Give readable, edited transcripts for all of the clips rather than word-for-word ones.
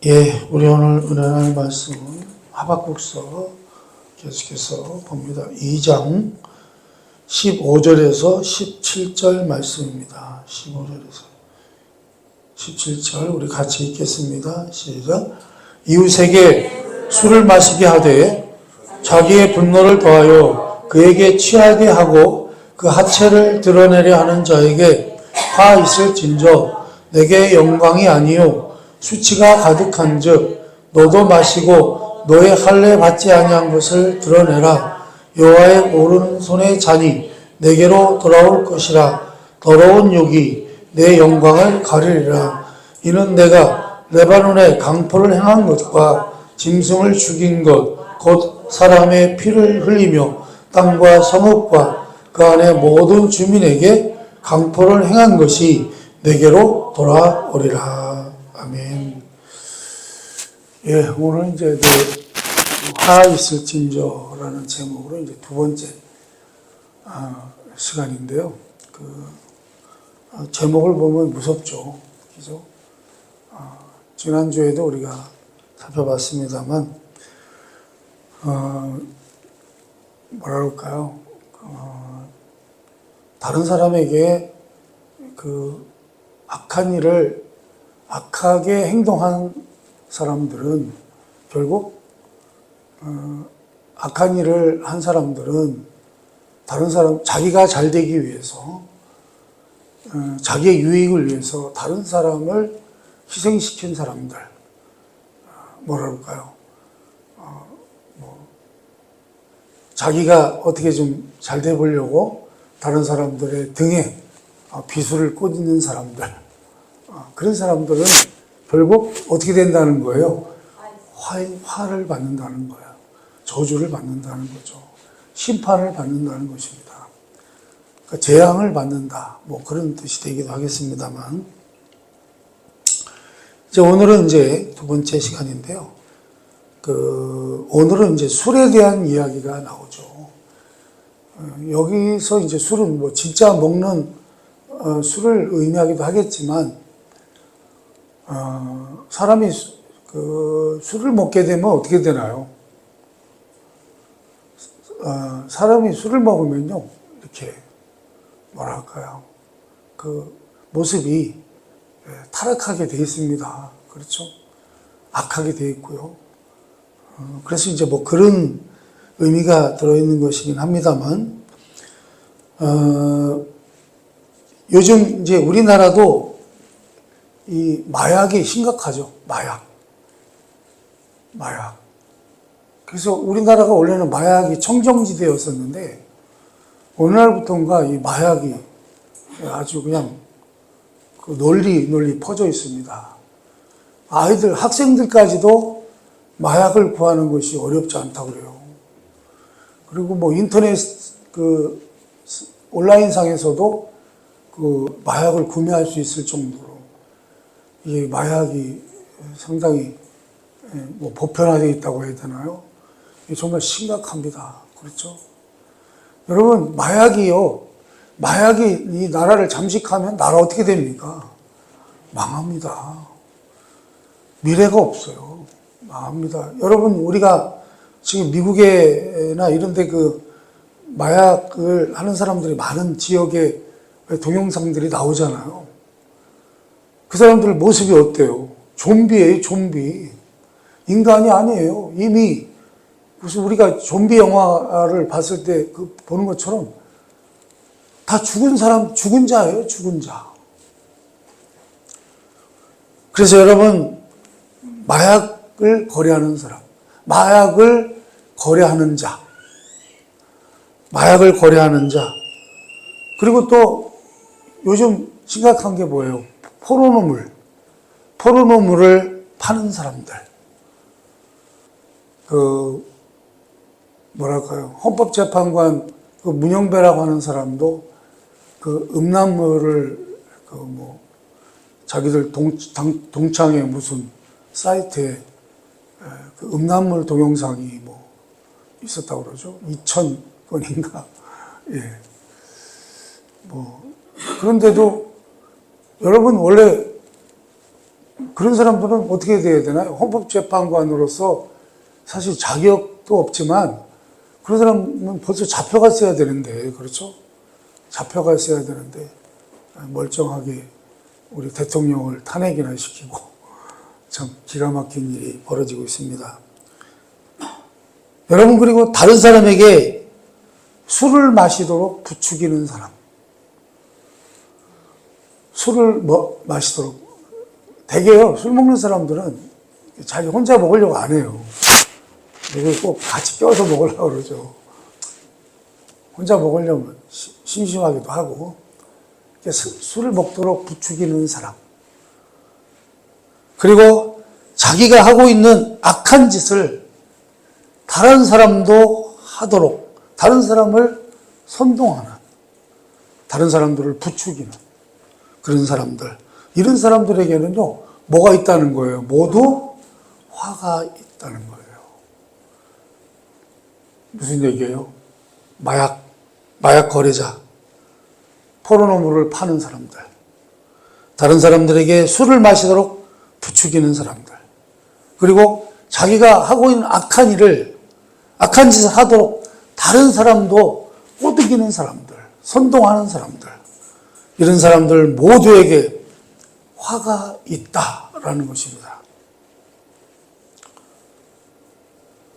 예, 우리 오늘 은혜할 말씀은 하박국서 계속해서 봅니다. 2장 15절에서 17절 말씀입니다. 15절에서 17절 우리 같이 읽겠습니다. 시작. 이웃에게 술을 마시게 하되 자기의 분노를 더하여 그에게 취하게 하고 그 하체를 드러내려 하는 자에게 화 있을진저 내게 영광이 아니요 수치가 가득한즉 너도 마시고 너의 할례 받지 아니한 것을 드러내라. 여호와의 오른손의 잔이 내게로 돌아올 것이라. 더러운 욕이 내 영광을 가리리라. 이는 내가 레바논에 강포를 행한 것과 짐승을 죽인 것 곧 사람의 피를 흘리며 땅과 성읍과 그 안에 모든 주민에게 강포를 행한 것이 내게로 돌아오리라. 아멘. 예, 오늘 이제 화 있을진저라는 제목으로 이제 두 번째 시간인데요. 제목을 보면 무섭죠, 그죠? 지난주에도 우리가 살펴봤습니다만, 뭐라 그럴까요? 다른 사람에게 악하게 행동한 사람들은 결국 악한 일을 한 사람들은 다른 사람, 자기가 잘 되기 위해서 자기의 유익을 위해서 다른 사람을 희생시킨 사람들, 뭐라 그럴까요? 자기가 어떻게 좀 잘 돼 보려고 다른 사람들의 등에 비수를 꽂는 사람들, 그런 사람들은 결국 어떻게 된다는 거예요? 화를 받는다는 거예요. 저주를 받는다는 거죠. 심판을 받는다는 것입니다. 그러니까 재앙을 받는다, 뭐 그런 뜻이 되기도 하겠습니다만, 오늘은 이제 두 번째 시간인데요. 오늘은 이제 술에 대한 이야기가 나오죠. 여기서 이제 술은 뭐 진짜 먹는 술을 의미하기도 하겠지만, 사람이 술을 먹게 되면 어떻게 되나요? 사람이 술을 먹으면요, 이렇게 뭐랄까요, 모습이 타락하게 되어 있습니다. 그렇죠? 악하게 되어 있고요. 그래서 이제 뭐 그런 의미가 들어있는 것이긴 합니다만, 요즘 이제 우리나라도 이 마약이 심각하죠. 마약. 그래서 우리나라가 원래는 마약이 청정지대였었는데, 어느 날부터인가 이 마약이 아주 그냥 널리 퍼져 있습니다. 학생들까지도 마약을 구하는 것이 어렵지 않다고 그래요. 그리고 뭐 인터넷 온라인상에서도 마약을 구매할 수 있을 정도로 이 마약이 상당히 뭐 보편화되어 있다고 해야 되나요? 이게 정말 심각합니다. 그렇죠? 여러분, 마약이 이 나라를 잠식하면 나라 어떻게 됩니까? 망합니다. 미래가 없어요. 망합니다. 여러분, 우리가 지금 미국에나 이런 데 마약을 하는 사람들이 많은 지역에 동영상들이 나오잖아요. 그 사람들 모습이 어때요? 좀비예요, 좀비. 인간이 아니에요. 이미 무슨 우리가 좀비 영화를 봤을 때 보는 것처럼 다 죽은 자예요, 죽은 자. 그래서 여러분, 마약을 거래하는 사람, 마약을 거래하는 자, 그리고 또 요즘 심각한 게 뭐예요? 포르노물을 파는 사람들. 뭐랄까요? 헌법재판관 문영배라고 하는 사람도 음란물을 자기들 동창회 무슨 사이트에 음란물 동영상이 뭐 있었다고 그러죠. 2,000건인가. 예. 그런데도 여러분, 원래 그런 사람들은 어떻게 돼야 되나요? 헌법재판관으로서 사실 자격도 없지만 그런 사람은 벌써 잡혀갔어야 되는데, 그렇죠? 잡혀갔어야 되는데 멀쩡하게 우리 대통령을 탄핵이나 시키고 참 기가 막힌 일이 벌어지고 있습니다. 여러분, 그리고 다른 사람에게 술을 마시도록 부추기는 사람. 술을 마시도록. 대개요, 술 먹는 사람들은 자기 혼자 먹으려고 안 해요. 이걸 꼭 같이 껴서 먹으려고 그러죠. 혼자 먹으려면 심심하기도 하고. 술을 먹도록 부추기는 사람. 그리고 자기가 하고 있는 악한 짓을 다른 사람도 하도록, 다른 사람을 선동하는, 다른 사람들을 부추기는 그런 사람들. 이런 사람들에게는요, 뭐가 있다는 거예요? 모두 화가 있다는 거예요. 무슨 얘기예요? 마약 거래자, 포르노물을 파는 사람들, 다른 사람들에게 술을 마시도록 부추기는 사람들, 그리고 자기가 하고 있는 악한 짓을 하도록 다른 사람도 꼬드기는 사람들, 선동하는 사람들, 이런 사람들 모두에게 화가 있다라는 것입니다.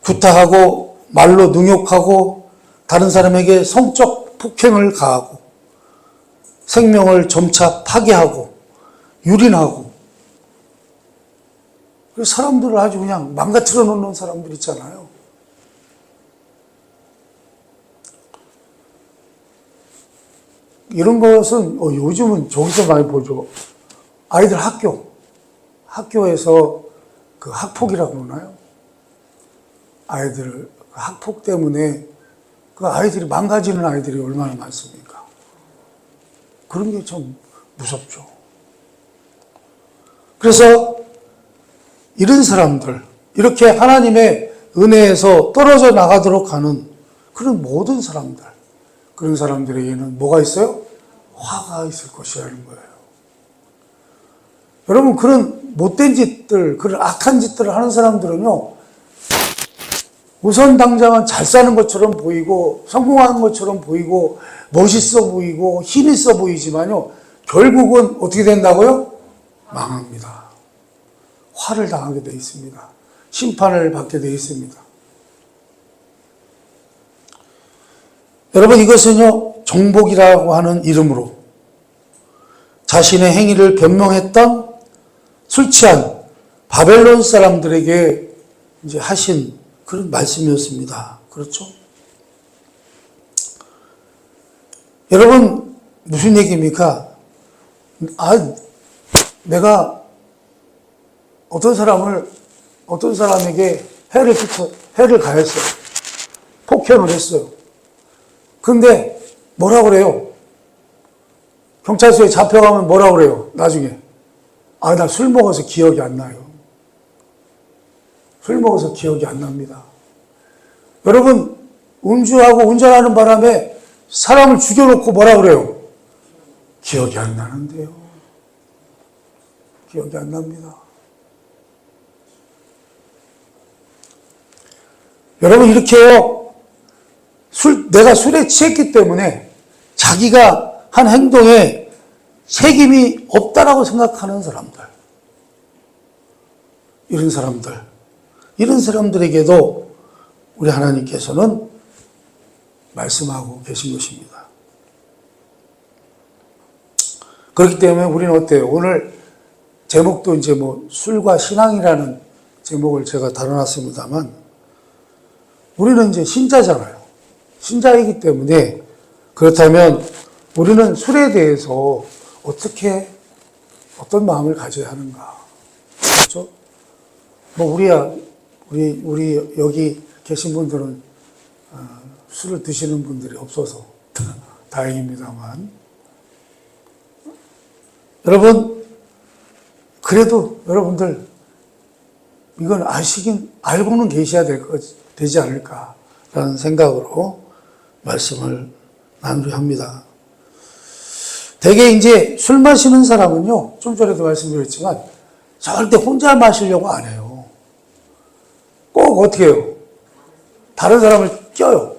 구타하고 말로 능욕하고 다른 사람에게 성적 폭행을 가하고 생명을 점차 파괴하고 유린하고 사람들을 아주 그냥 망가뜨려 놓는 사람들 있잖아요. 이런 것은 요즘은 저기서 많이 보죠. 아이들 학교에서 그 학폭이라고 그러나요? 아이들 학폭 때문에 그 아이들이 망가지는 아이들이 얼마나 많습니까? 그런 게 참 무섭죠. 그래서 이런 사람들, 이렇게 하나님의 은혜에서 떨어져 나가도록 하는 그런 모든 사람들, 그런 사람들에게는 뭐가 있어요? 화가 있을 것이라는 거예요. 여러분, 그런 못된 짓들, 그런 악한 짓들을 하는 사람들은요, 우선 당장은 잘 사는 것처럼 보이고 성공하는 것처럼 보이고 멋있어 보이고 힘 있어 보이지만요, 결국은 어떻게 된다고요? 망합니다. 화를 당하게 되어 있습니다. 심판을 받게 되어 있습니다. 여러분, 이것은요, 정복이라고 하는 이름으로 자신의 행위를 변명했던 술 취한 바벨론 사람들에게 이제 하신 그런 말씀이었습니다. 그렇죠? 여러분, 무슨 얘기입니까? 내가 어떤 사람에게 해를 가했어요. 폭행을 했어요. 근데 뭐라고 그래요? 경찰서에 잡혀가면 뭐라고 그래요? 나중에. 나 술 먹어서 기억이 안 나요. 술 먹어서 기억이 안 납니다. 여러분, 음주하고 운전하는 바람에 사람을 죽여놓고 뭐라 그래요? 기억이 안 나는데요. 기억이 안 납니다. 여러분, 이렇게요, 내가 술에 취했기 때문에 자기가 한 행동에 책임이 없다라고 생각하는 사람들, 이런 사람들에게도 우리 하나님께서는 말씀하고 계신 것입니다. 그렇기 때문에 우리는 어때요? 오늘 제목도 이제 술과 신앙이라는 제목을 제가 다뤄놨습니다만, 우리는 이제 신자잖아요. 신자이기 때문에, 그렇다면 우리는 술에 대해서 어떤 마음을 가져야 하는가. 그렇죠? 우리 여기 계신 분들은 술을 드시는 분들이 없어서 다행입니다만, 여러분, 그래도 여러분들 이건 알고는 계셔야 되지 않을까라는 생각으로 말씀을 나누려 합니다. 대개 이제 술 마시는 사람은요, 좀 전에도 말씀드렸지만 절대 혼자 마시려고 안 해요. 꼭 어떻게 해요? 다른 사람을 껴요.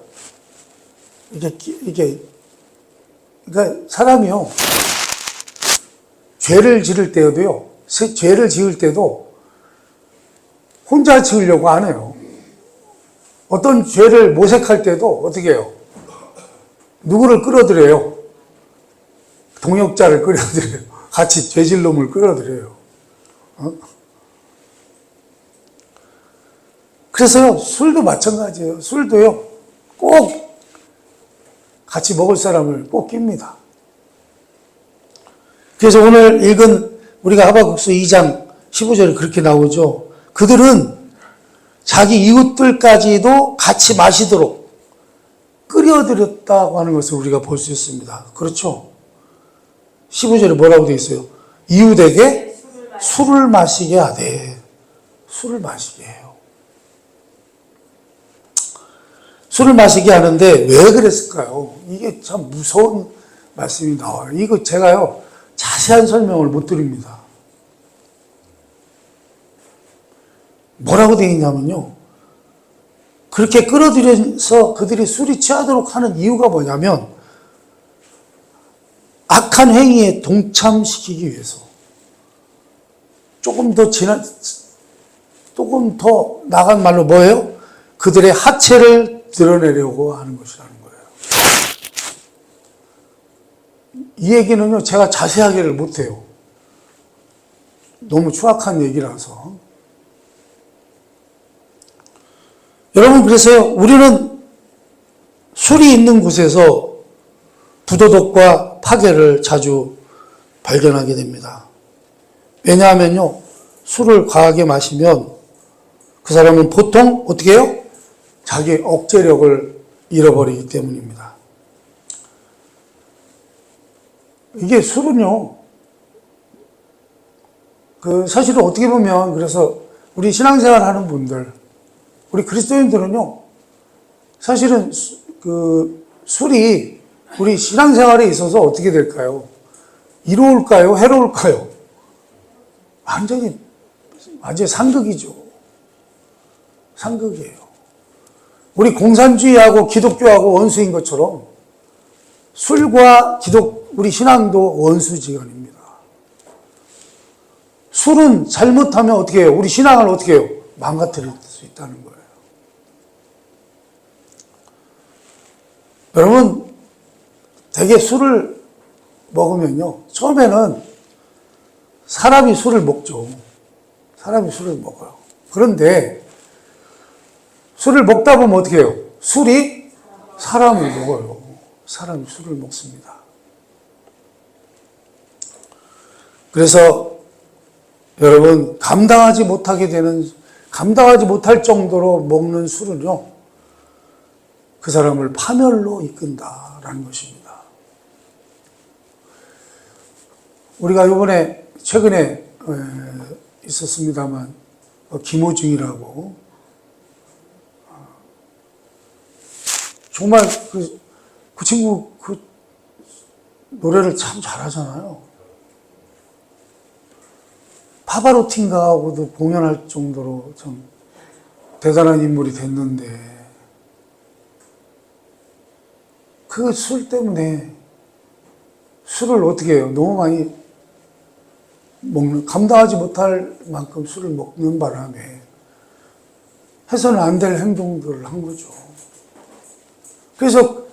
그러니까 사람이요. 죄를 지을 때도요. 죄를 지을 때도 혼자 지으려고 안 해요. 어떤 죄를 모색할 때도 어떻게 해요? 누구를 끌어들여요? 동역자를 끌어들여요. 같이 죄질 놈을 끌어들여요. 그래서요, 술도 마찬가지예요. 술도요, 꼭 같이 먹을 사람을 꼭 낍니다. 그래서 오늘 읽은 우리가 하박국서 2장 15절에 그렇게 나오죠. 그들은 자기 이웃들까지도 같이 마시도록 끌어들였다고 하는 것을 우리가 볼 수 있습니다. 그렇죠? 15절에 뭐라고 되어 있어요? 이웃에게 술을 마시게 하되. 술을 마시게 해요. 술을 마시게 하는데 왜 그랬을까요? 이게 참 무서운 말씀이 나와요. 이거 제가요, 자세한 설명을 못 드립니다. 뭐라고 되어 있냐면요. 그렇게 끌어들여서 그들이 술이 취하도록 하는 이유가 뭐냐면 악한 행위에 동참시키기 위해서 조금 더 나간 말로 뭐예요? 그들의 하체를 드러내려고 하는 것이라는 거예요. 이 얘기는요, 제가 자세하게를 못해요. 너무 추악한 얘기라서. 여러분, 그래서요, 우리는 술이 있는 곳에서 부도덕과 파괴를 자주 발견하게 됩니다. 왜냐하면요, 술을 과하게 마시면 그 사람은 보통 어떻게 해요? 자기 억제력을 잃어버리기 때문입니다. 이게 술은요, 사실은 어떻게 보면, 그래서 우리 신앙생활 하는 분들, 우리 그리스도인들은요, 사실은 술이 우리 신앙생활에 있어서 어떻게 될까요? 이로울까요? 해로울까요? 완전히 상극이죠. 상극이에요. 우리 공산주의하고 기독교하고 원수인 것처럼 술과 우리 신앙도 원수지간입니다. 술은 잘못하면 어떻게 해요? 우리 신앙을 어떻게 해요? 망가뜨릴 수 있다는 거예요. 여러분, 되게 술을 먹으면요, 처음에는 사람이 술을 먹죠. 사람이 술을 먹어요. 그런데 술을 먹다 보면 어떻게 해요? 술이 사람을 먹어요. 사람이 술을 먹습니다. 그래서 여러분, 감당하지 못할 정도로 먹는 술은요, 그 사람을 파멸로 이끈다라는 것입니다. 우리가 최근에 있었습니다만, 김호중이라고, 정말 그 친구 노래를 참 잘하잖아요. 파바로티인가하고도 공연할 정도로 참 대단한 인물이 됐는데, 그 술 때문에 술을 어떻게 해요? 너무 많이 감당하지 못할 만큼 술을 먹는 바람에 해서는 안 될 행동들을 한 거죠. 그래서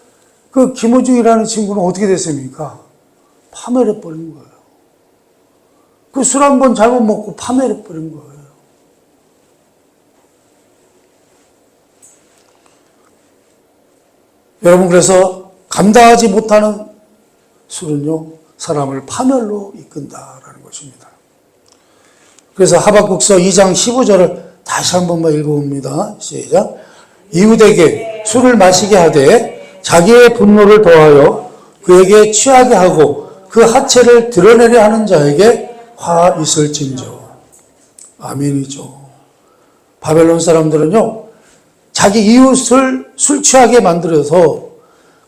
그 김호중이라는 친구는 어떻게 됐습니까? 파멸해버린 거예요. 그 술 한 번 잘못 먹고 파멸해버린 거예요. 여러분, 그래서 감당하지 못하는 술은요, 사람을 파멸로 이끈다라는 것입니다. 그래서 하박국서 2장 15절을 다시 한 번만 읽어봅니다. 시작. 이웃에게 술을 마시게 하되 자기의 분노를 더하여 그에게 취하게 하고 그 하체를 드러내려 하는 자에게 화 있을진저. 아멘이죠. 바벨론 사람들은요, 자기 이웃을 술 취하게 만들어서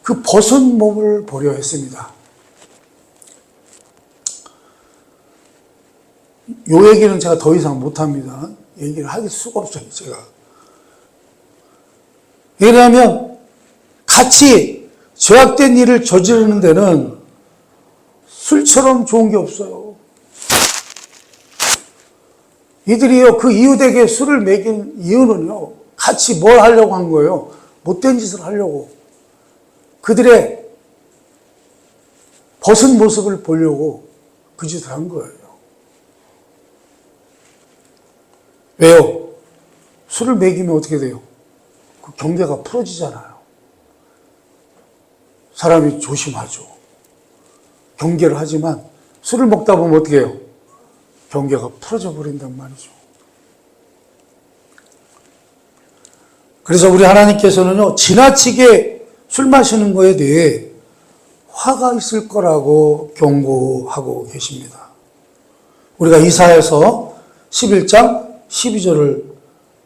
그 벗은 몸을 보려 했습니다. 요 얘기는 제가 더 이상 못합니다. 얘기를 할 수가 없어요, 제가. 왜냐하면 같이 죄악된 일을 저지르는 데는 술처럼 좋은 게 없어요. 이들이요, 그 이웃에게 술을 먹인 이유는요, 같이 뭘 하려고 한 거예요? 못된 짓을 하려고. 그들의 벗은 모습을 보려고 그 짓을 한 거예요. 왜요? 술을 먹이면 어떻게 돼요? 그 경계가 풀어지잖아요. 사람이 조심하죠. 경계를 하지만 술을 먹다 보면 어떻게 해요? 경계가 풀어져 버린단 말이죠. 그래서 우리 하나님께서는요, 지나치게 술 마시는 거에 대해 화가 있을 거라고 경고하고 계십니다. 우리가 이사야서 11장 12절을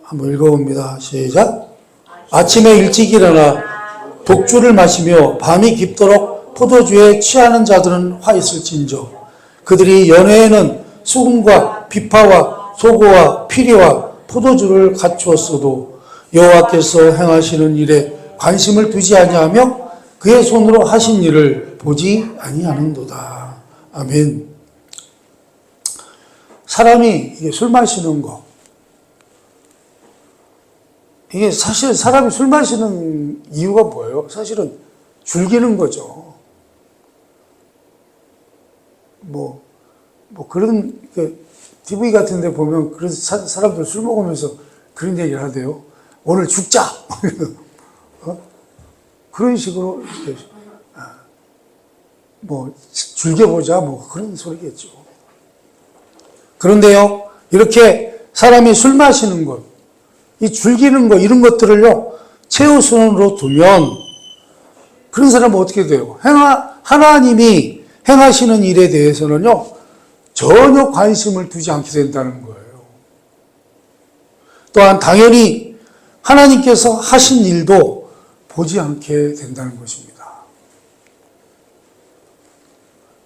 한번 읽어봅니다. 시작. 아침에 일찍 일어나 독주를 마시며 밤이 깊도록 포도주에 취하는 자들은 화 있을진저. 그들이 연회에는 수금과 비파와 소고와 피리와 포도주를 갖추었어도 여호와께서 행하시는 일에 관심을 두지 아니하며 그의 손으로 하신 일을 보지 아니하는도다. 아멘. 사람이 이게 술 마시는 거, 이게 사실 사람이 술 마시는 이유가 뭐예요? 사실은 즐기는 거죠. 그런, TV 같은 데 보면 그런 사람들 술 먹으면서 그런 얘기를 하대요. 오늘 죽자! 그런 식으로, 즐겨보자, 그런 소리겠죠. 그런데요, 이렇게 사람이 술 마시는 것, 이 즐기는 것, 이런 것들을요, 최우선으로 두면, 그런 사람은 어떻게 돼요? 하나님이 행하시는 일에 대해서는요, 전혀 관심을 두지 않게 된다는 거예요. 또한 당연히 하나님께서 하신 일도 보지 않게 된다는 것입니다.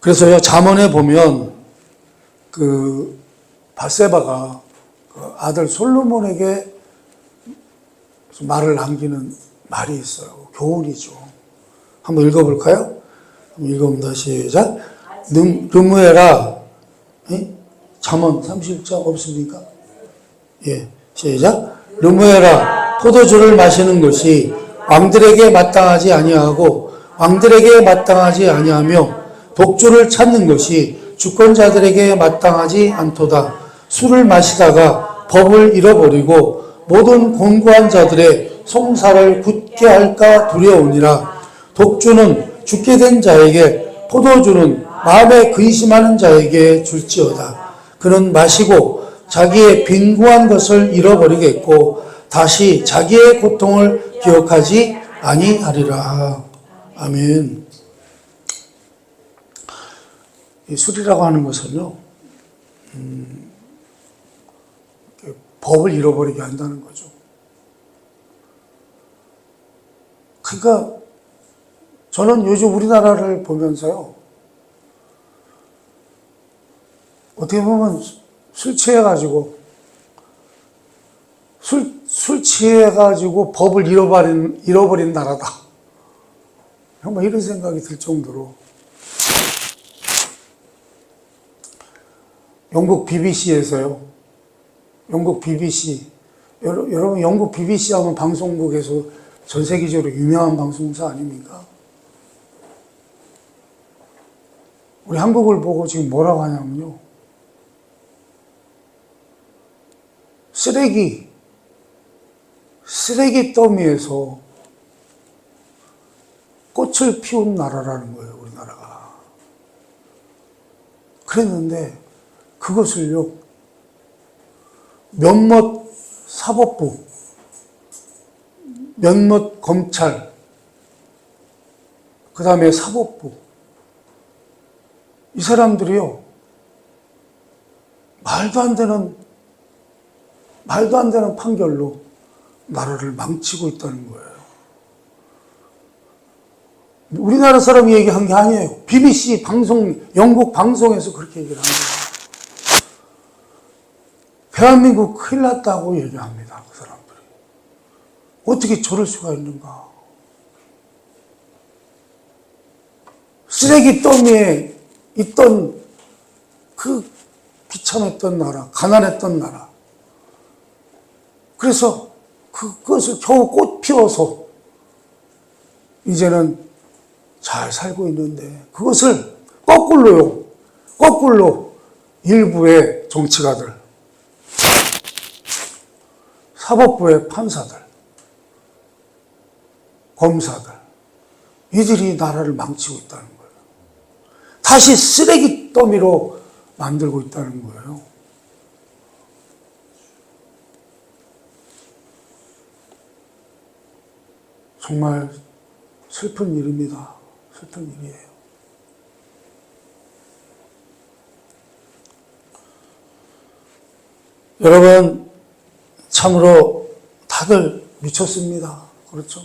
그래서요, 잠언에 보면, 밧세바가 아들 솔로몬에게 말을 남기는 말이 있어요. 교훈이죠. 한번 읽어볼까요? 한번 읽어봅니다. 시작. 르무에라. 잠언 31장 없습니까? 예, 시작. 르무에라. 포도주를 마시는 것이 왕들에게 마땅하지 아니하고 왕들에게 마땅하지 아니하며 독주를 찾는 것이 주권자들에게 마땅하지 않도다. 술을 마시다가 법을 잃어버리고 모든 곤고한 자들의 송사를 굳게 할까 두려우니라. 독주는 죽게 된 자에게, 포도주는 마음에 근심하는 자에게 줄지어다. 그는 마시고 자기의 빈구한 것을 잃어버리겠고 다시 자기의 고통을 기억하지 아니하리라. 아멘. 이 술이라고 하는 것은요, 법을 잃어버리게 한다는 거죠. 그러니까 저는 요즘 우리나라를 보면서요, 어떻게 보면 술 취해가지고 법을 잃어버린 나라다. 정말 이런 생각이 들 정도로. 영국 BBC에서요, 영국 BBC, 여러분 영국 BBC 하면 방송국에서 전 세계적으로 유명한 방송사 아닙니까? 우리 한국을 보고 지금 뭐라고 하냐면요, 쓰레기 더미에서 꽃을 피운 나라라는 거예요, 우리나라가. 그랬는데 그것을요, 몇몇 사법부, 몇몇 검찰, 그 다음에 사법부, 이 사람들이요, 말도 안 되는 판결로 나라를 망치고 있다는 거예요. 우리나라 사람이 얘기한 게 아니에요. BBC 방송, 영국 방송에서 그렇게 얘기를 한 거예요. 대한민국 큰일 났다고 얘기합니다. 그 사람들이. 어떻게 저럴 수가 있는가. 쓰레기 더미에 있던 그 비참했던 나라, 가난했던 나라. 그래서 그것을 겨우 꽃 피워서 이제는 잘 살고 있는데 그것을 거꾸로 일부의 정치가들, 사법부의 판사들, 검사들, 이들이 나라를 망치고 있다는 거예요. 다시 쓰레기 더미로 만들고 있다는 거예요. 정말 슬픈 일입니다. 슬픈 일이에요. 여러분, 참으로 다들 미쳤습니다. 그렇죠?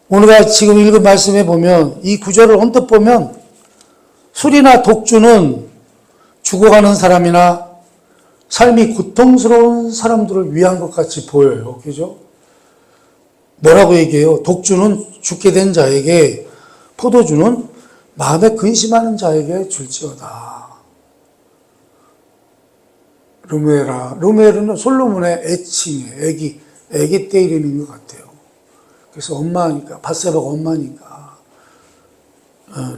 오늘과 지금 읽은 말씀에 보면 이 구절을 언뜻 보면 술이나 독주는 죽어가는 사람이나 삶이 고통스러운 사람들을 위한 것 같이 보여요. 그죠? 뭐라고 얘기해요? 독주는 죽게 된 자에게, 포도주는 마음에 근심하는 자에게 줄지어다. 르무엘은 솔로몬의 애칭이에요. 애기 때 이름인 것 같아요. 그래서 엄마니까, 밧세바가 엄마니까,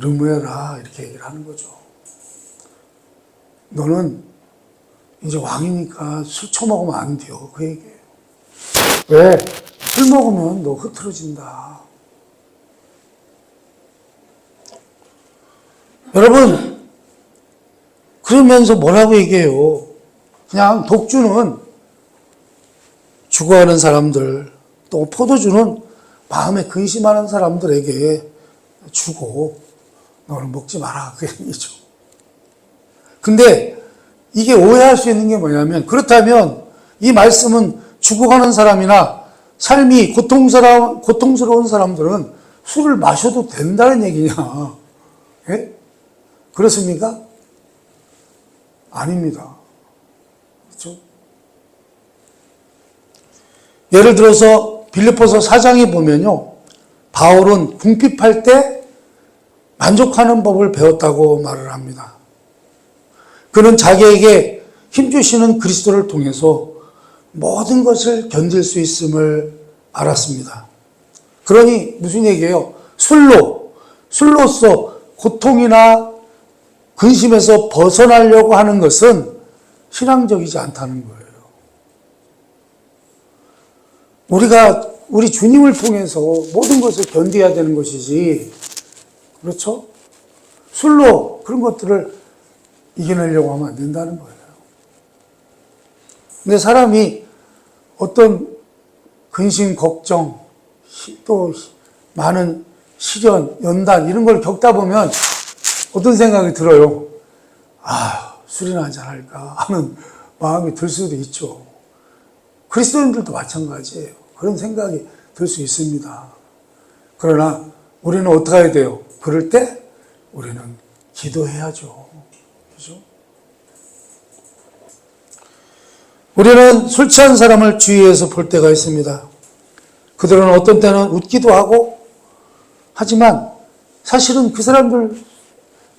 르무엘아, 이렇게 얘기를 하는 거죠. 너는 이제 왕이니까 술 처먹으면 안 돼요. 그 얘기예요. 왜? 술 먹으면 너 흐트러진다. 여러분, 그러면서 뭐라고 얘기해요? 그냥 독주는 죽어가는 사람들, 또 포도주는 마음에 근심하는 사람들에게 주고 너는 먹지 마라. 그 얘기죠. 근데 이게 오해할 수 있는 게 뭐냐면, 그렇다면 이 말씀은 죽어가는 사람이나 삶이 고통스러운 사람들은 술을 마셔도 된다는 얘기냐? 예? 그렇습니까? 아닙니다. 그렇죠? 예를 들어서 빌립보서 4장에 보면요, 바울은 궁핍할 때 만족하는 법을 배웠다고 말을 합니다. 그는 자기에게 힘주시는 그리스도를 통해서 모든 것을 견딜 수 있음을 알았습니다. 그러니 무슨 얘기예요? 술로서 고통이나 근심에서 벗어나려고 하는 것은 신앙적이지 않다는 거예요. 우리가 우리 주님을 통해서 모든 것을 견뎌야 되는 것이지, 그렇죠? 술로 그런 것들을 이겨내려고 하면 안 된다는 거예요. 근데 사람이 어떤 근심, 걱정, 또 많은 시련, 연단 이런 걸 겪다 보면 어떤 생각이 들어요? 아, 술이나 한잔 할까 하는 마음이 들 수도 있죠. 그리스도인들도 마찬가지예요. 그런 생각이 들 수 있습니다. 그러나 우리는 어떻게 해야 돼요? 그럴 때 우리는 기도해야죠. 그죠? 우리는 술 취한 사람을 주위에서 볼 때가 있습니다. 그들은 어떤 때는 웃기도 하고, 하지만 사실은 그 사람들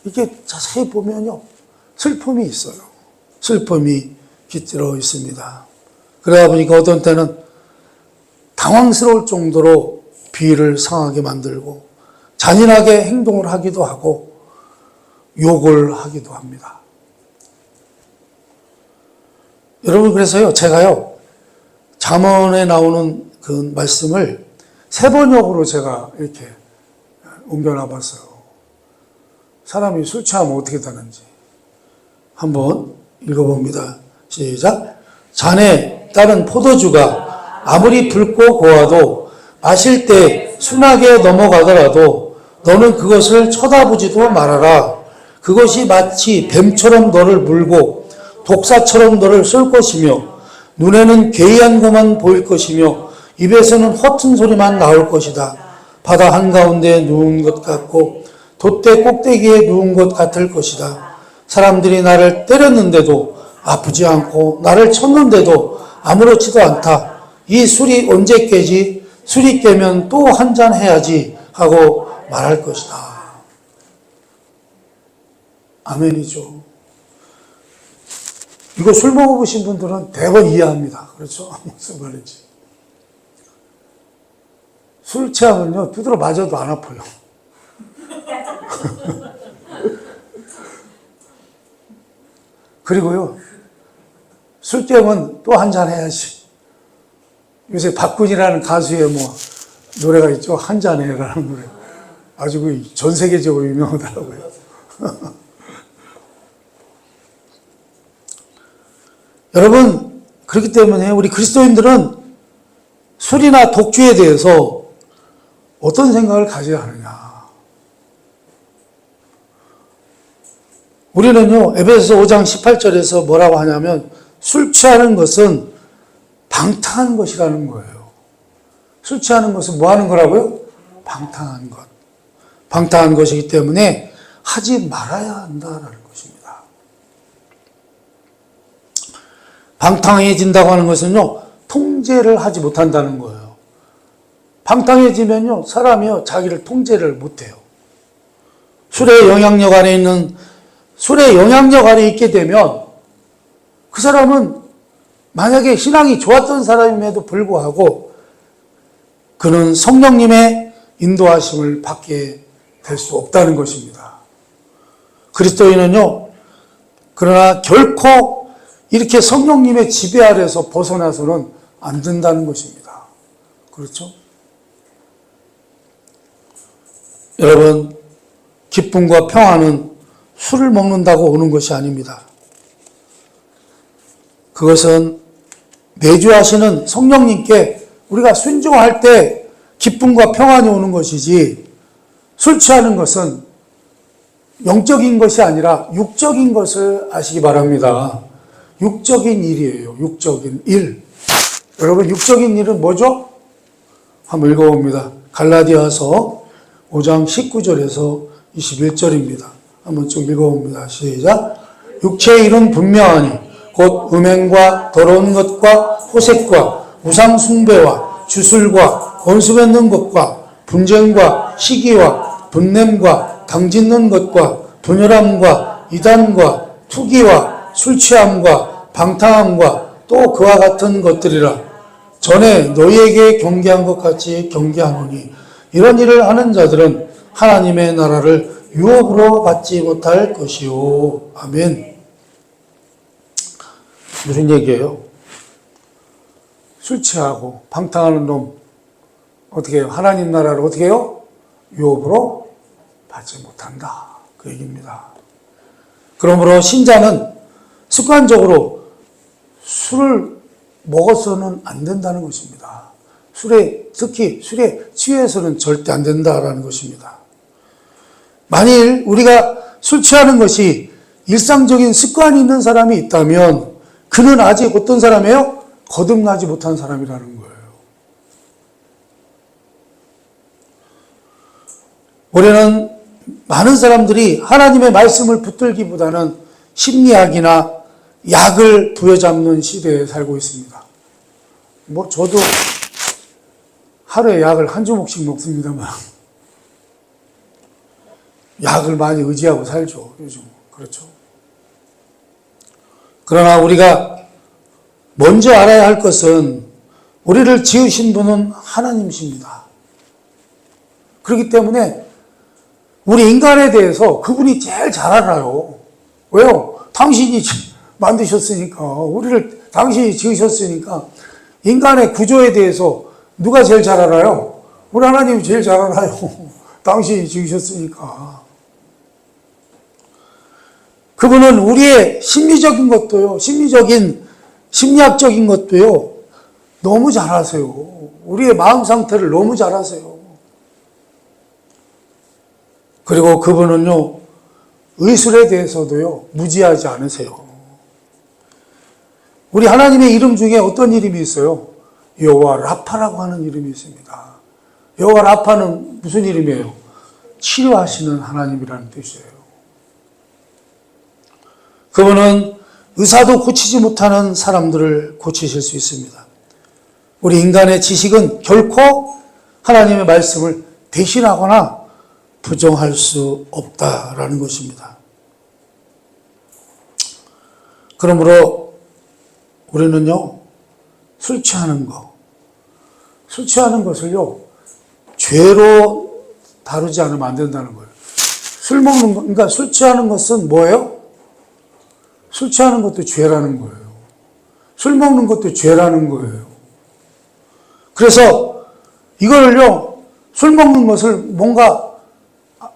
이렇게 자세히 보면요, 슬픔이 있어요. 슬픔이 깃들어 있습니다. 그러다 보니까 어떤 때는 당황스러울 정도로 비위를 상하게 만들고 잔인하게 행동을 하기도 하고 욕을 하기도 합니다. 여러분, 그래서요, 제가요, 잠언에 나오는 그 말씀을 세 번역으로 제가 이렇게 옮겨놔 봤어요. 사람이 술 취하면 어떻게 되는지 한번 읽어봅니다. 시작. 잔에 따른 포도주가 아무리 붉고 고와도 마실 때 순하게 넘어가더라도 너는 그것을 쳐다보지도 말아라. 그것이 마치 뱀처럼 너를 물고 독사처럼 너를 쏠 것이며 눈에는 괴이한 것만 보일 것이며 입에서는 허튼 소리만 나올 것이다. 바다 한가운데 누운 것 같고 돛대 꼭대기에 누운 것 같을 것이다. 사람들이 나를 때렸는데도 아프지 않고 나를 쳤는데도 아무렇지도 않다. 이 술이 언제 깨지? 술이 깨면 또 한 잔 해야지 하고 말할 것이다. 아멘이죠. 이거 술 먹어보신 분들은 대번 이해합니다. 그렇죠? 무슨 말인지. 술 취하면요, 두드러 맞아도 안 아파요. 그리고요, 술 깨면 또 한 잔 해야지. 요새 박군이라는 가수의 노래가 있죠. 한 잔 해라는 노래. 아주 전 세계적으로 유명하더라고요. 여러분, 그렇기 때문에 우리 그리스도인들은 술이나 독주에 대해서 어떤 생각을 가져야 하느냐. 우리는요, 에베소서 5장 18절에서 뭐라고 하냐면, 술 취하는 것은 방탕한 것이라는 거예요. 술 취하는 것은 뭐 하는 거라고요? 방탕한 것. 방탕한 것이기 때문에 하지 말아야 한다라는 것입니다. 방탕해진다고 하는 것은요, 통제를 하지 못한다는 거예요. 방탕해지면요, 사람이요, 자기를 통제를 못해요. 술의 영향력 안에 있게 되면 그 사람은 만약에 신앙이 좋았던 사람임에도 불구하고 그는 성령님의 인도하심을 받게 될 수 없다는 것입니다. 그리스도인은요, 그러나 결코 이렇게 성령님의 지배 아래서 벗어나서는 안 된다는 것입니다. 그렇죠? 여러분, 기쁨과 평안은 술을 먹는다고 오는 것이 아닙니다. 그것은 내주하시는 성령님께 우리가 순종할 때 기쁨과 평안이 오는 것이지, 술 취하는 것은 영적인 것이 아니라 육적인 것을 아시기 바랍니다. 육적인 일이에요. 육적인 일. 여러분, 육적인 일은 뭐죠? 한번 읽어봅니다. 갈라디아서 5장 19절에서 21절입니다. 한번 쭉 읽어봅니다. 시작. 육체의 일은 분명하니 곧 음행과 더러운 것과 호색과 우상 숭배와 주술과 원수 맺는 것과 분쟁과 시기와 분냄과 당짓는 것과 분열함과 이단과 투기와 술 취함과 방탕함과 또 그와 같은 것들이라. 전에 너희에게 경계한 것 같이 경계하노니 이런 일을 하는 자들은 하나님의 나라를 유업으로 받지 못할 것이요. 아멘. 무슨 얘기예요? 술 취하고 방탕하는 놈 어떻게 해요? 하나님 나라를 어떻게 해요? 유업으로 받지 못한다. 그 얘기입니다. 그러므로 신자는 습관적으로 술을 먹어서는 안 된다는 것입니다. 특히 술에 취해서는 절대 안 된다라는 것입니다. 만일 우리가 술 취하는 것이 일상적인 습관이 있는 사람이 있다면 그는 아직 어떤 사람이에요? 거듭나지 못한 사람이라는 거예요. 올해는 많은 사람들이 하나님의 말씀을 붙들기보다는 심리학이나 약을 부여잡는 시대에 살고 있습니다. 저도 하루에 약을 한 주먹씩 먹습니다만 약을 많이 의지하고 살죠, 요즘. 그렇죠. 그러나 우리가 먼저 알아야 할 것은 우리를 지으신 분은 하나님이십니다. 그렇기 때문에 우리 인간에 대해서 그분이 제일 잘 알아요. 왜요? 당신이 만드셨으니까, 당신이 지으셨으니까 인간의 구조에 대해서 누가 제일 잘 알아요? 우리 하나님이 제일 잘 알아요. 당신이 지으셨으니까. 그분은 우리의 심리적인 것도요, 심리학적인 것도요, 너무 잘 아세요. 우리의 마음 상태를 너무 잘 아세요. 그리고 그분은요, 의술에 대해서도요, 무지하지 않으세요. 우리 하나님의 이름 중에 어떤 이름이 있어요? 여호와 라파라고 하는 이름이 있습니다. 여호와 라파는 무슨 이름이에요? 치료하시는 하나님이라는 뜻이에요. 그분은 의사도 고치지 못하는 사람들을 고치실 수 있습니다. 우리 인간의 지식은 결코 하나님의 말씀을 대신하거나 부정할 수 없다라는 것입니다. 그러므로 우리는요, 술 취하는 것을요, 죄로 다루지 않으면 안 된다는 거예요. 술 먹는 거, 그러니까 술 취하는 것은 뭐예요? 술 취하는 것도 죄라는 거예요. 술 먹는 것도 죄라는 거예요. 그래서 이거를요, 술 먹는 것을 뭔가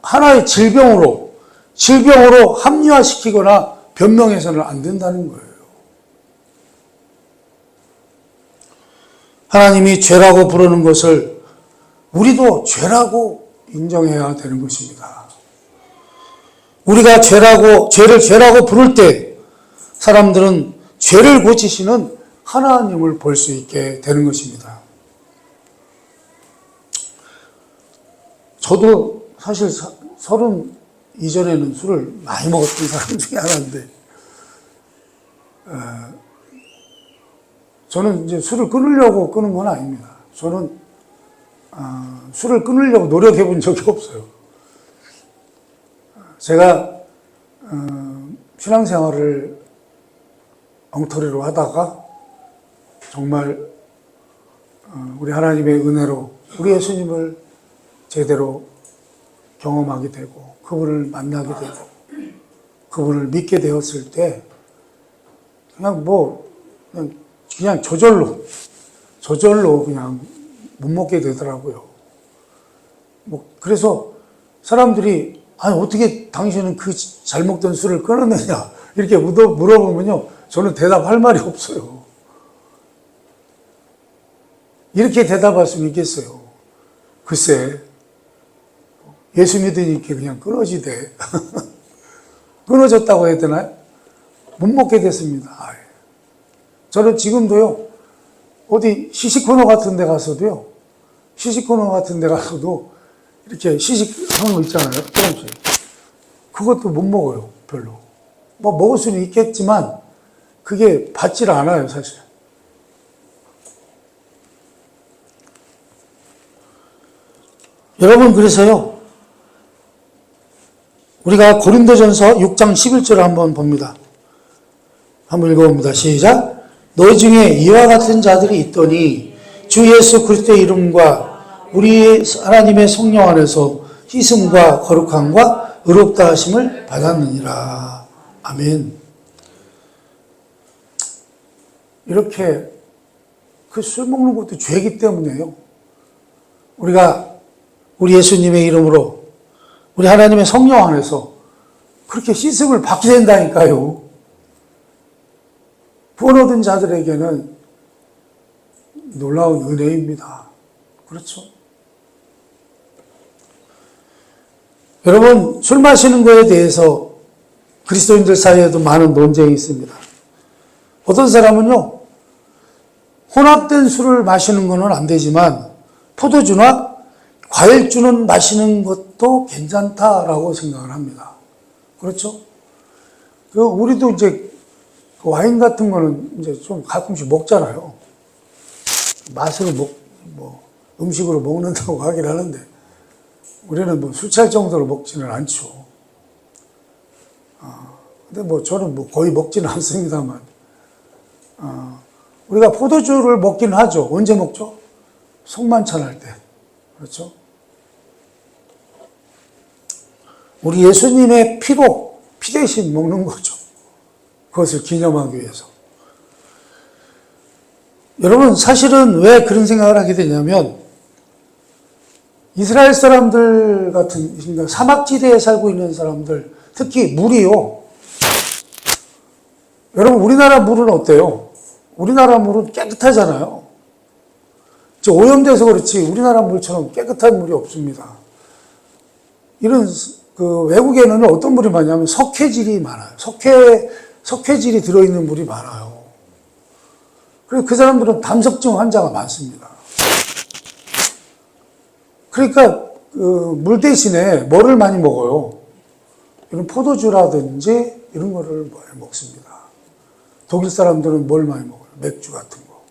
하나의 질병으로 합리화시키거나 변명해서는 안 된다는 거예요. 하나님이 죄라고 부르는 것을 우리도 죄라고 인정해야 되는 것입니다. 우리가 죄를 죄라고 부를 때 사람들은 죄를 고치시는 하나님을 볼 수 있게 되는 것입니다. 저도 사실 30 이전에는 술을 많이 먹었던 사람 중에 하나인데, 저는 이제 술을 끊으려고 끊은 건 아닙니다. 저는 술을 끊으려고 노력해 본 적이 없어요. 제가 신앙생활을 엉터리로 하다가 정말 우리 하나님의 은혜로 우리 예수님을 제대로 경험하게 되고 그분을 만나게 되고 그분을 믿게 되었을 때 그냥 저절로 그냥 못 먹게 되더라고요. 그래서 사람들이 아니 어떻게 당신은 그 잘 먹던 술을 끊었느냐 이렇게 물어보면요, 저는 대답할 말이 없어요. 이렇게 대답할 수는 있겠어요. 글쎄, 예수 믿으니까 그냥 끊어지대. 끊어졌다고 해야 되나요? 못 먹게 됐습니다. 저는 지금도요, 어디 시식코너 같은 데 가서도 이렇게 시식하는 거 있잖아요. 조금씩. 그것도 못 먹어요, 별로. 먹을 수는 있겠지만, 그게 받질 않아요, 사실. 여러분, 그래서요, 우리가 고린도전서 6장 11절을 한번 봅니다. 한번 읽어봅니다. 시작. 너희 중에 이와 같은 자들이 있더니 주 예수 그리스도의 이름과 우리 하나님의 성령 안에서 희생과 거룩함과 의롭다 하심을 받았느니라. 아멘. 이렇게 그 술 먹는 것도 죄이기 때문에요. 우리가 우리 예수님의 이름으로 우리 하나님의 성령 안에서 그렇게 씻음을 받게 된다니까요. 구원 얻은 자들에게는 놀라운 은혜입니다. 그렇죠? 여러분, 술 마시는 것에 대해서 그리스도인들 사이에도 많은 논쟁이 있습니다. 어떤 사람은요, 혼합된 술을 마시는 것은 안 되지만 포도주나 과일주는 마시는 것도 괜찮다라고 생각을 합니다. 그렇죠? 우리도 이제 와인 같은 거는 이제 좀 가끔씩 먹잖아요. 맛으로 음식으로 먹는다고 하긴 하는데, 우리는 술 취할 정도로 먹지는 않죠. 근데 저는 거의 먹지는 않습니다만, 우리가 포도주를 먹긴 하죠. 언제 먹죠? 속만찬할 때. 그렇죠? 우리 예수님의 피로, 피 대신 먹는 거죠. 그것을 기념하기 위해서. 여러분, 사실은 왜 그런 생각을 하게 되냐면, 이스라엘 사람들 같은, 사막지대에 살고 있는 사람들, 특히 물이요. 여러분, 우리나라 물은 어때요? 우리나라 물은 깨끗하잖아요. 오염돼서 그렇지, 우리나라 물처럼 깨끗한 물이 없습니다. 이런, 외국에는 어떤 물이 많냐면 석회질이 많아요. 석회질이 들어있는 물이 많아요. 그래서 그 사람들은 담석증 환자가 많습니다. 그러니까 물 대신에 뭐를 많이 먹어요? 이런 포도주라든지 이런 거를 많이 먹습니다. 독일 사람들은 뭘 많이 먹어요? 맥주 같은 거.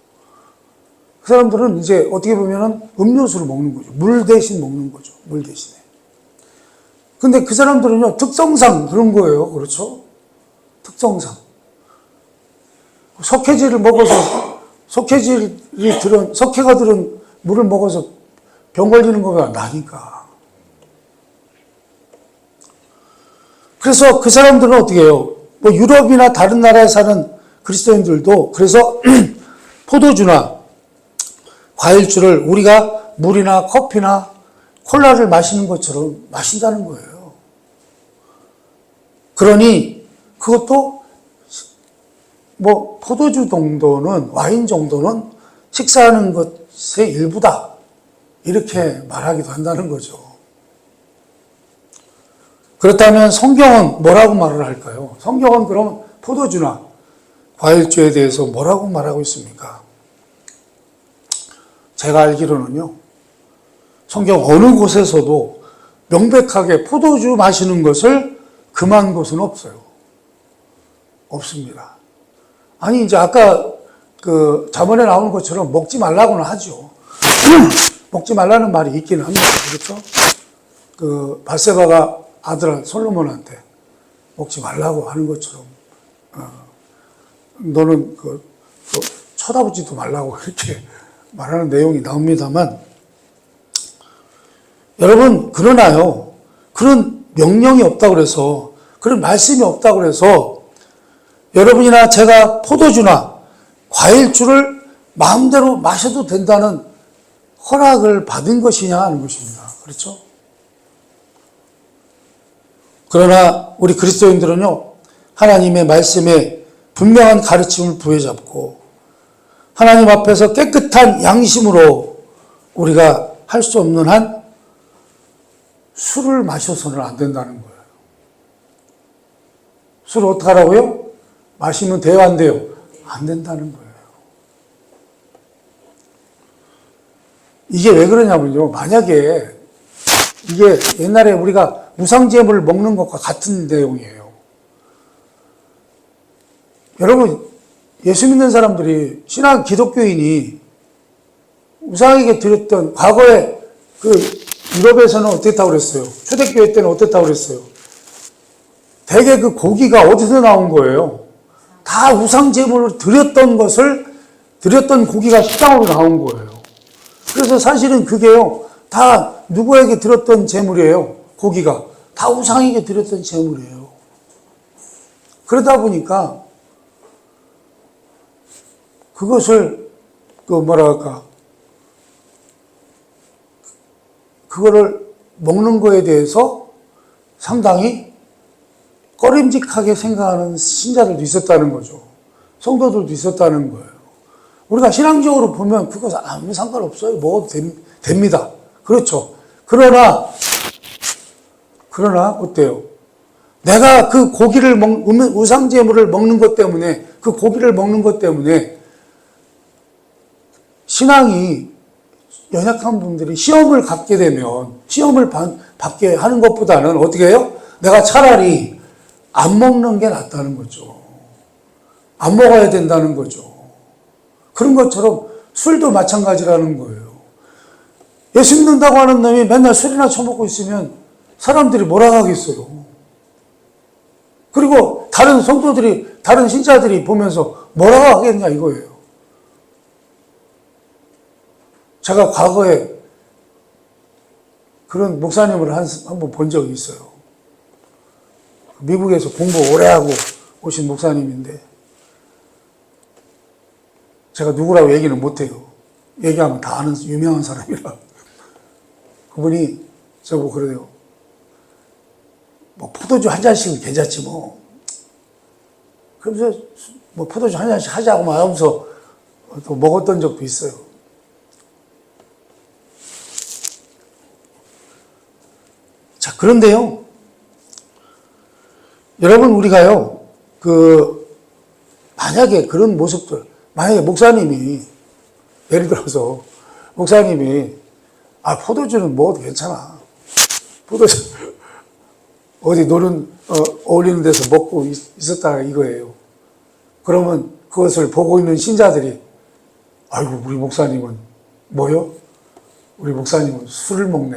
그 사람들은 이제 어떻게 보면은 음료수를 먹는 거죠. 물 대신 먹는 거죠. 물 대신에. 근데 그 사람들은요, 특성상 그런 거예요. 그렇죠? 특성상. 석회질을 먹어서, 석회가 들은 물을 먹어서 병 걸리는 거가 나니까. 그래서 그 사람들은 어떻게 해요? 뭐 유럽이나 다른 나라에 사는 그리스도인들도 그래서 포도주나 과일주를 우리가 물이나 커피나 콜라를 마시는 것처럼 마신다는 거예요. 그러니 그것도 뭐 포도주 정도는, 와인 정도는 식사하는 것의 일부다, 이렇게 말하기도 한다는 거죠. 그렇다면 성경은 뭐라고 말을 할까요? 성경은 그럼 포도주나 과일주에 대해서 뭐라고 말하고 있습니까? 제가 알기로는요, 성경 어느 곳에서도 명백하게 포도주 마시는 것을 금한 곳은 없어요. 없습니다. 아니, 이제 아까 그 자문에 나오는 것처럼 먹지 말라고는 하죠. 먹지 말라는 말이 있기는 합니다. 그렇죠? 그 바세바가 아들 솔로몬한테 먹지 말라고 하는 것처럼, 너는 쳐다보지도 말라고 이렇게 말하는 내용이 나옵니다만, 여러분, 그러나요, 그런 명령이 없다고 그래서, 그런 말씀이 없다고 그래서 여러분이나 제가 포도주나 과일주를 마음대로 마셔도 된다는 허락을 받은 것이냐 하는 것입니다. 그렇죠? 그러나 우리 그리스도인들은요, 하나님의 말씀에 분명한 가르침을 부여잡고 하나님 앞에서 깨끗한 양심으로 우리가 할 수 없는 한 술을 마셔서는 안 된다는 거예요. 술을 어떻게 하라고요? 마시면 돼요, 안 돼요? 안 된다는 거예요. 이게 왜 그러냐면요, 만약에 이게 옛날에 우리가 우상제물을 먹는 것과 같은 내용이에요. 여러분, 예수 믿는 사람들이, 신앙 기독교인이 우상에게 드렸던, 과거에 그 유럽에서는 어땠다고 그랬어요? 초대교회 때는 어땠다고 그랬어요? 대개 그 고기가 어디서 나온 거예요? 다 우상제물을 드렸던 고기가 식당으로 나온 거예요. 그래서 사실은 그게요, 다 누구에게 드렸던 제물이에요? 고기가. 다 우상에게 드렸던 제물이에요. 그러다 보니까 그것을, 그거를 먹는 거에 대해서 상당히 꺼림직하게 생각하는 신자들도 있었다는 거죠. 성도들도 있었다는 거예요. 우리가 신앙적으로 보면 그것은 아무 상관없어요. 먹어도 됩니다. 그렇죠. 그러나 어때요? 내가 그 고기를 우상제물을 먹는 것 때문에, 그 고기를 먹는 것 때문에 신앙이 연약한 분들이 시험을 갖게 되면, 시험을 받게 하는 것보다는 어떻게 해요? 내가 차라리 안 먹는 게 낫다는 거죠. 안 먹어야 된다는 거죠. 그런 것처럼 술도 마찬가지라는 거예요. 예수 믿는다고 하는 놈이 맨날 술이나 처먹고 있으면 사람들이 뭐라 하겠어요. 그리고 다른 성도들이, 다른 신자들이 보면서 뭐라 하겠냐 이거예요. 제가 과거에 그런 목사님을 한번 본 적이 있어요. 미국에서 공부 오래 하고 오신 목사님인데, 제가 누구라고 얘기는 못해요. 얘기하면 다 아는 유명한 사람이라. 그분이 저보고 그래요. 뭐 포도주 한 잔씩은 괜찮지 뭐. 그러면서 뭐 포도주 한 잔씩 하자고 막 하면서 또 먹었던 적도 있어요. 자, 그런데요, 여러분, 우리가요, 만약에 그런 모습들, 만약에 목사님이, 예를 들어서, 목사님이, 포도주는 먹어도 괜찮아. 어디 어울리는 데서 먹고 있었다 이거예요. 그러면 그것을 보고 있는 신자들이 아이고 우리 목사님은 뭐요? 우리 목사님은 술을 먹네.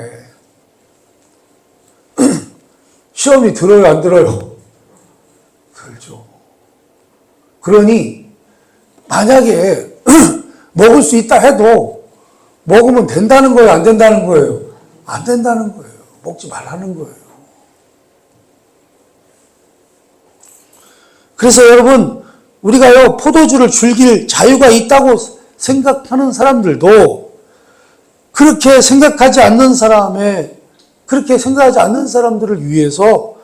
시험이 들어요 안 들어요? 들죠. 그러니 만약에 먹을 수 있다 해도 먹으면 된다는 거예요 안 된다는 거예요? 안 된다는 거예요. 먹지 말라는 거예요. 그래서 여러분 우리가요 포도주를 즐길 자유가 있다고 생각하는 사람들도 그렇게 생각하지 않는 사람들을 위해서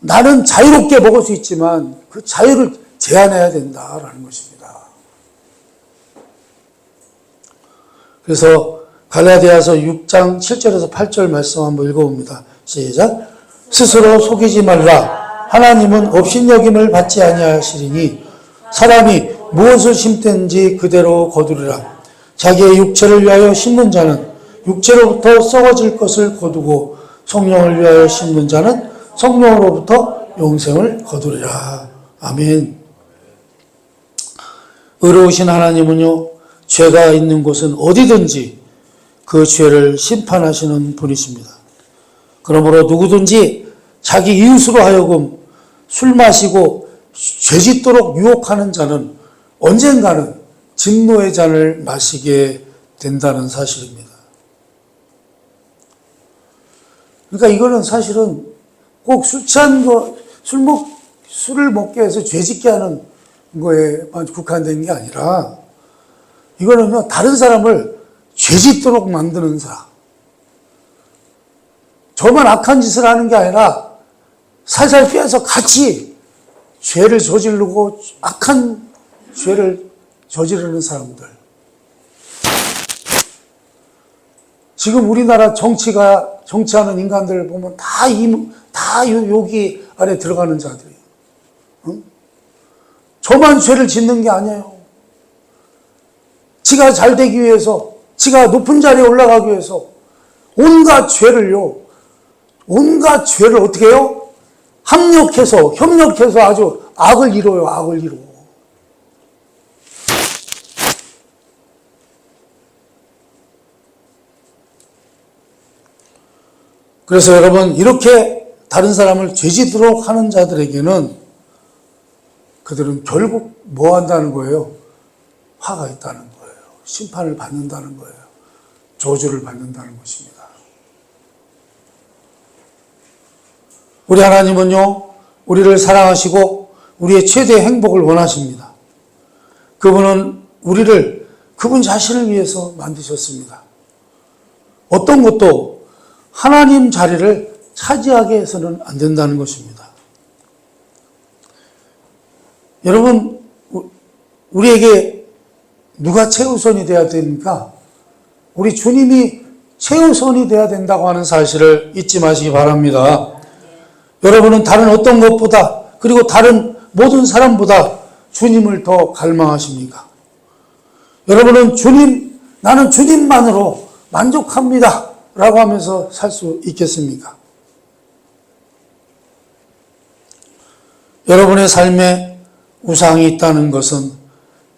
나는 자유롭게 먹을 수 있지만 그 자유를 제한해야 된다라는 것입니다. 그래서 갈라디아서 6장 7절에서 8절 말씀 한번 읽어봅니다. 시작. 스스로 속이지 말라. 하나님은 업신여김을 받지 아니하시리니 사람이 무엇을 심든지 그대로 거두리라. 자기의 육체를 위하여 심는 자는 육체로부터 썩어질 것을 거두고 성령을 위하여 심는 자는 성령으로부터 영생을 거두리라. 아멘. 의로우신 하나님은요 죄가 있는 곳은 어디든지 그 죄를 심판하시는 분이십니다. 그러므로 누구든지 자기 이웃으로 하여금 술 마시고 죄짓도록 유혹하는 자는 언젠가는 진노의 잔을 마시게 된다는 사실입니다. 그러니까 이거는 사실은 꼭 술을 먹게 해서 죄짓게 하는 거에만 국한된 게 아니라 이거는요 다른 사람을 죄짓도록 만드는 사람. 저만 악한 짓을 하는 게 아니라 살살 빼서 같이 죄를 저지르고 악한 죄를 저지르는 사람들. 지금 우리나라 정치하는 인간들 보면 다 여기 안에 들어가는 자들이에요. 응? 저만 죄를 짓는 게 아니에요. 지가 잘 되기 위해서, 지가 높은 자리에 올라가기 위해서 온갖 죄를 어떻게 해요? 협력해서 아주 악을 이뤄요, 악을 이뤄. 그래서 여러분, 이렇게 다른 사람을 죄짓도록 하는 자들에게는 그들은 결국 뭐 한다는 거예요? 화가 있다는 거예요. 심판을 받는다는 거예요. 저주를 받는다는 것입니다. 우리 하나님은요, 우리를 사랑하시고 우리의 최대의 행복을 원하십니다. 그분은 우리를 그분 자신을 위해서 만드셨습니다. 어떤 것도 하나님 자리를 차지하게 해서는 안 된다는 것입니다. 여러분, 우리에게 누가 최우선이 되어야 됩니까? 우리 주님이 최우선이 되어야 된다고 하는 사실을 잊지 마시기 바랍니다. 여러분은 다른 어떤 것보다 그리고 다른 모든 사람보다 주님을 더 갈망하십니까? 여러분은 나는 주님만으로 만족합니다 라고 하면서 살 수 있겠습니까? 여러분의 삶에 우상이 있다는 것은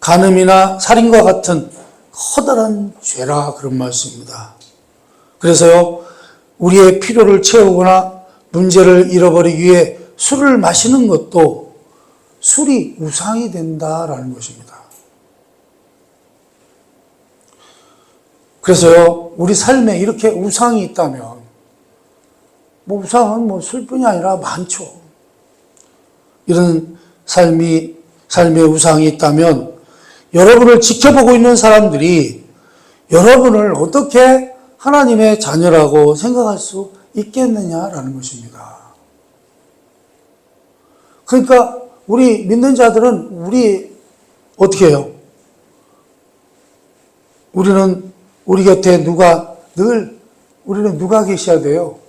간음이나 살인과 같은 커다란 죄라 그런 말씀입니다. 그래서요, 우리의 필요를 채우거나 문제를 잃어버리기 위해 술을 마시는 것도 술이 우상이 된다라는 것입니다. 그래서요, 우리 삶에 이렇게 우상이 있다면, 우상은 술뿐이 아니라 많죠. 이런 삶의 우상이 있다면, 여러분을 지켜보고 있는 사람들이 여러분을 어떻게 하나님의 자녀라고 생각할 수 있겠느냐라는 것입니다. 그러니까 우리 믿는 자들은 어떻게 해요? 우리 곁에 우리는 누가 계셔야 돼요?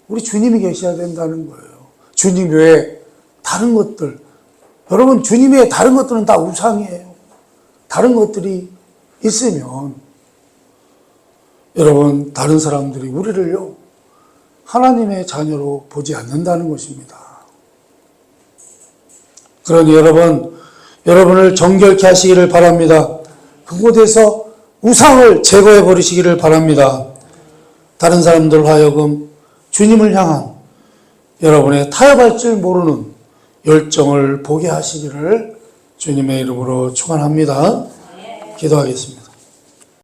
우리 주님이 계셔야 된다는 거예요. 주님 외에 다른 것들, 여러분 주님 외에 다른 것들은 다 우상이에요. 다른 것들이 있으면 여러분 다른 사람들이 우리를요 하나님의 자녀로 보지 않는다는 것입니다. 그러니 여러분을 정결케 하시기를 바랍니다. 그곳에서 우상을 제거해 버리시기를 바랍니다. 다른 사람들 하여금 주님을 향한 여러분의 타협할 줄 모르는 열정을 보게 하시기를 주님의 이름으로 축원합니다. 기도하겠습니다.